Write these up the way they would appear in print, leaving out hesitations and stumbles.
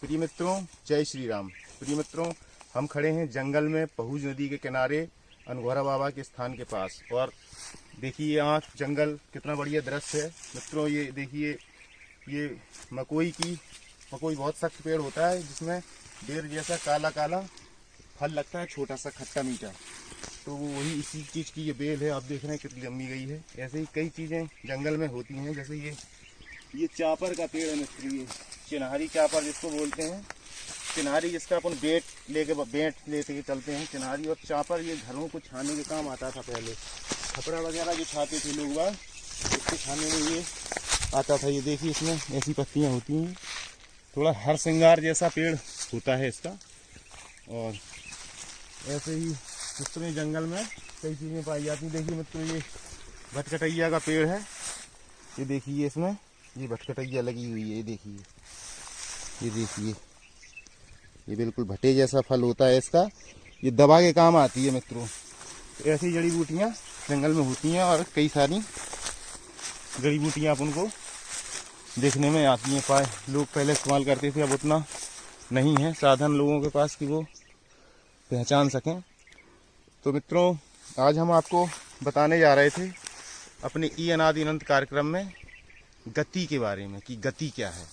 प्रिय मित्रों, जय श्री राम। प्रिय मित्रों, हम खड़े हैं जंगल में पहुज नदी के किनारे अनघोरा बाबा के स्थान के पास। और देखिए यहाँ जंगल कितना बढ़िया दृश्य है मित्रों। ये देखिए, ये मकोई बहुत सख्त पेड़ होता है जिसमें बेर जैसा काला काला फल लगता है, छोटा सा खट्टा मीठा। तो वो वही इसी चीज़ की ये बेल है। आप देख रहे हैं कितनी लंबी गई है। ऐसे ही कई चीज़ें जंगल में होती हैं। जैसे ये चापर का पेड़ है मित्र, ये चिन्हारी चापर जिसको बोलते हैं। चिन्हारी जिसका अपन बेट लेके चलते हैं। चिन्हारी और चापर ये घरों को छाने के काम आता था पहले। खपरा वगैरह जो छाते थे लोग बाग, उसको छाने में ये आता था। ये देखिए इसमें ऐसी पत्तियां होती हैं। थोड़ा हर श्रृंगार जैसा पेड़ होता है इसका। और ऐसे ही दूसरे जंगल में कई चीज़ें पाई जाती हैं। देखिए मित्रों, ये भटकटैया का पेड़ है। ये देखिए इसमें ये भटकटैया लगी हुई है। ये देखिए ये बिल्कुल भट्टे जैसा फल होता है इसका। ये दवा के काम आती है मित्रों। तो ऐसी जड़ी बूटियाँ जंगल में होती हैं और कई सारी जड़ी बूटियाँ अपन को देखने में आती हैं। लोग पहले इस्तेमाल करते थे, अब उतना नहीं है साधन लोगों के पास कि वो पहचान सकें। तो मित्रों, आज हम आपको बताने जा रहे थे अपने ई अनादि अनंत कार्यक्रम में गति के बारे में कि गति क्या है।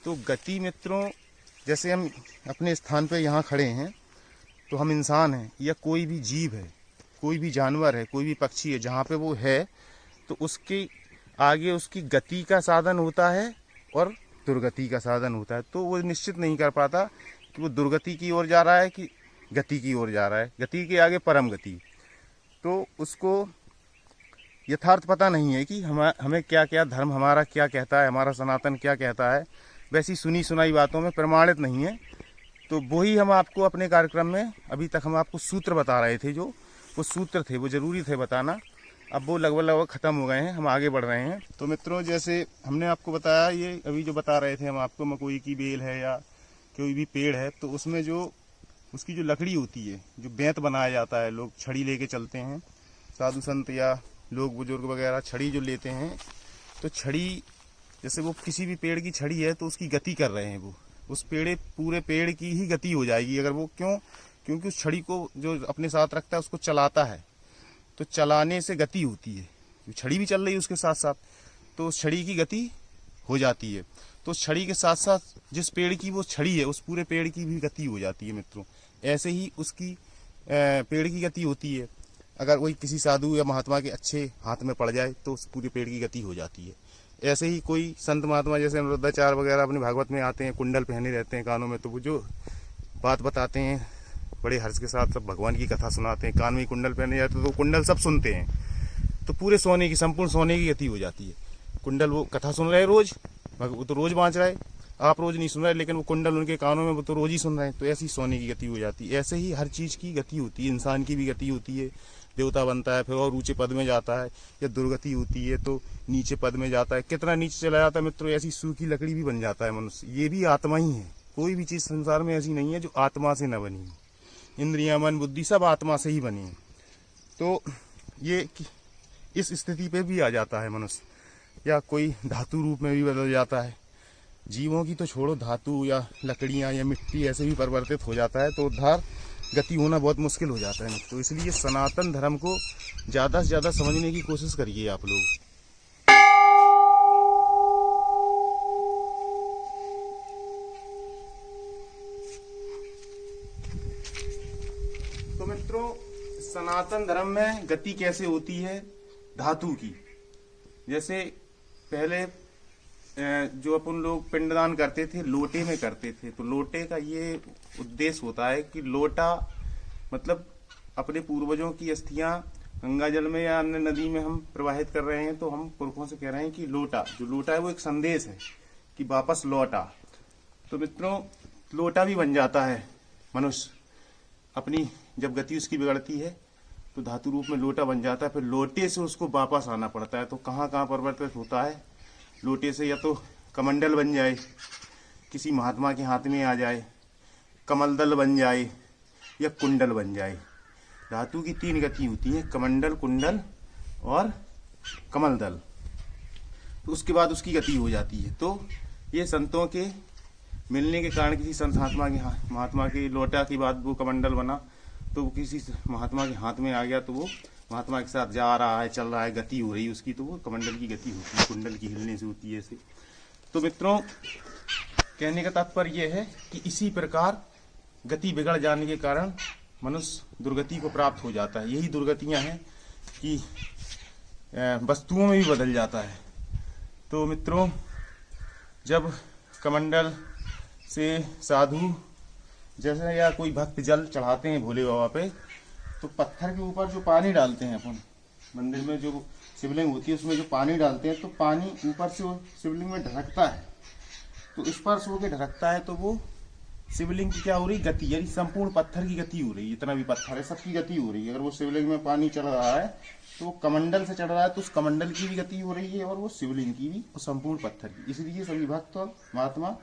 तो गति मित्रों, जैसे हम अपने स्थान पे यहाँ खड़े हैं तो हम इंसान हैं या कोई भी जीव है, कोई भी जानवर है, कोई भी पक्षी है, जहाँ पे वो है तो उसके आगे उसकी गति का साधन होता है और दुर्गति का साधन होता है। तो वो निश्चित नहीं कर पाता कि वो दुर्गति की ओर जा रहा है कि गति की ओर जा रहा है। गति के आगे परम गति। तो उसको यथार्थ पता नहीं है कि हमें क्या क्या धर्म हमारा क्या कहता है, हमारा सनातन क्या कहता है। वैसी सुनी सुनाई बातों में प्रमाणित नहीं है। तो वही हम आपको अपने कार्यक्रम में अभी तक हम आपको सूत्र बता रहे थे। जो वो सूत्र थे वो ज़रूरी थे बताना। अब वो लगभग ख़त्म हो गए हैं, हम आगे बढ़ रहे हैं। तो मित्रों, जैसे हमने आपको बताया, ये अभी जो बता रहे थे हम आपको, मकोई की बेल है या कोई भी पेड़ है, तो उसमें जो उसकी जो लकड़ी होती है, जो बेंत बनाया जाता है, लोग छड़ी लेके चलते हैं, साधु संत या लोग बुजुर्ग वगैरह छड़ी जो लेते हैं। तो छड़ी जैसे वो किसी भी पेड़ की छड़ी है तो उसकी गति कर रहे हैं। वो उस पूरे पेड़ की ही गति हो जाएगी अगर वो, क्योंकि उस छड़ी को जो अपने साथ रखता है उसको चलाता है। तो चलाने से गति होती है। छड़ी भी चल रही है उसके साथ साथ, तो उस छड़ी की गति हो जाती है। तो उस छड़ी के साथ साथ जिस पेड़ की वो छड़ी है उस पूरे पेड़ की भी गति हो जाती है मित्रों। ऐसे ही उसकी पेड़ की गति होती है। अगर वही किसी साधु या महात्मा के अच्छे हाथ में पड़ जाए तो उस पूरे पेड़ की गति हो जाती है। ऐसे ही कोई संत महात्मा जैसे अनुरुद्धाचार्य वगैरह अपने भागवत में आते हैं, कुंडल पहने रहते हैं कानों में, तो वो जो बात बताते हैं बड़े हर्ष के साथ, सब भगवान की कथा सुनाते हैं, कान में कुंडल पहने जाते तो कुंडल सब सुनते हैं। तो पूरे सोने की, संपूर्ण सोने की गति हो जाती है। कुंडल वो कथा सुन रहे रोज, वो तो रोज बाँच रहे, आप रोज नहीं सुन रहे, लेकिन वो कुंडल उनके कानों में वो तो रोज ही सुन रहे हैं। तो ऐसी सोने की गति हो जाती है। ऐसे ही हर चीज़ की गति होती है। इंसान की भी गति होती है, देवता बनता है फिर और ऊंचे पद में जाता है, या दुर्गति होती है तो नीचे पद में जाता है। कितना नीचे चला जाता है मित्रों, ऐसी सूखी लकड़ी भी बन जाता है मनुष्य। ये भी आत्मा ही है। कोई भी चीज़ संसार में ऐसी नहीं है जो आत्मा से न बनी है। इंद्रियां, मन, बुद्धि सब आत्मा से ही बनी है। तो ये इस स्थिति पे भी आ जाता है मनुष्य, या कोई धातु रूप में भी बदल जाता है। जीवों की तो छोड़ो, धातु या लकड़ियाँ या मिट्टी ऐसे भी परिवर्तित हो जाता है। तो उद्धार गति होना बहुत मुश्किल हो जाता है। तो इसलिए सनातन धर्म को ज़्यादा से ज़्यादा समझने की कोशिश करिए आप लोग। तो मित्रों, सनातन धर्म में गति कैसे होती है धातु की। जैसे पहले जो अपन लोग पिंडदान करते थे लोटे में करते थे। तो लोटे का ये उद्देश्य होता है कि लोटा मतलब अपने पूर्वजों की अस्थियां गंगा जल में या अन्य नदी में हम प्रवाहित कर रहे हैं। तो हम पुरखों से कह रहे हैं कि लोटा, जो लोटा है वो एक संदेश है कि वापस लौटा। तो मित्रों, लोटा भी बन जाता है मनुष्य अपनी, जब गति उसकी बिगड़ती है तो धातु रूप में लोटा बन जाता है। फिर लोटे से उसको वापस आना पड़ता है। तो कहाँ कहाँ परिवर्तित होता है लोटे से, या तो कमंडल बन जाए, किसी महात्मा के हाथ में आ जाए, कमलदल बन जाए, या कुंडल बन जाए। धातु की 3 गति होती है, कमंडल, कुंडल और कमलदल। तो उसके बाद उसकी गति हो जाती है। तो ये संतों के मिलने के कारण किसी संत महात्मा की लोटा के बाद वो कमंडल बना, तो वो किसी महात्मा के हाथ में आ गया, तो वो महात्मा के साथ जा रहा है, चल रहा है, गति हो रही है उसकी, तो वो कमंडल की गति होती है, कुंडल की हिलने से होती है ऐसे। तो मित्रों, कहने का तात्पर्य यह है कि इसी प्रकार गति बिगड़ जाने के कारण मनुष्य दुर्गति को प्राप्त हो जाता है। यही दुर्गतियां हैं कि वस्तुओं में भी बदल जाता है। तो मित्रों, जब कमंडल से साधु जैसे या कोई भक्त जल चढ़ाते हैं भोले बाबा पे, तो पत्थर के ऊपर जो पानी डालते हैं अपन मंदिर में, जो शिवलिंग होती है उसमें जो पानी डालते हैं, तो पानी ऊपर से शिवलिंग में ढरकता है। तो स्पर्श होकर ढरकता है, तो वो शिवलिंग की क्या हो रही, गति, यानी संपूर्ण पत्थर की गति हो रही है। इतना भी पत्थर है सबकी गति हो रही है। अगर वो शिवलिंग में पानी चढ़ रहा है तो वो कमंडल से चढ़ रहा है, तो उस कमंडल की भी गति हो रही है और वो शिवलिंग की भी और संपूर्ण पत्थर की। इसलिए सभी भक्त और महात्मा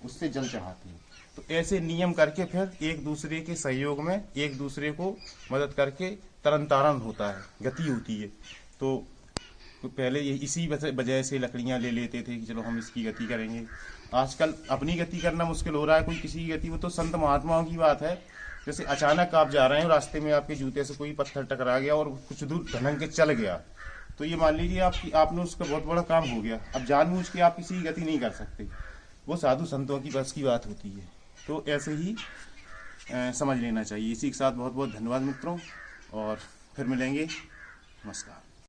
उससे जल चढ़ाते हैं। तो ऐसे नियम करके फिर एक दूसरे के सहयोग में एक दूसरे को मदद करके तरन तारण होता है, गति होती है। तो पहले ये इसी वजह से लकड़ियां ले लेते थे कि चलो हम इसकी गति करेंगे। आजकल अपनी गति करना मुश्किल हो रहा है, कोई किसी की गति, वो तो संत महात्माओं की बात है। जैसे अचानक आप जा रहे हैं, रास्ते में आपके जूते से कोई पत्थर टकरा गया और कुछ दूर धनंग के चल गया, तो ये मान लीजिए आपने उसका बहुत बड़ा काम हो गया। अब जानबूझ के आप किसी की गति नहीं कर सकते, वो साधु संतों की बस की बात होती है। तो ऐसे ही समझ लेना चाहिए। इसी के साथ बहुत बहुत धन्यवाद मित्रों, और फिर मिलेंगे। नमस्कार।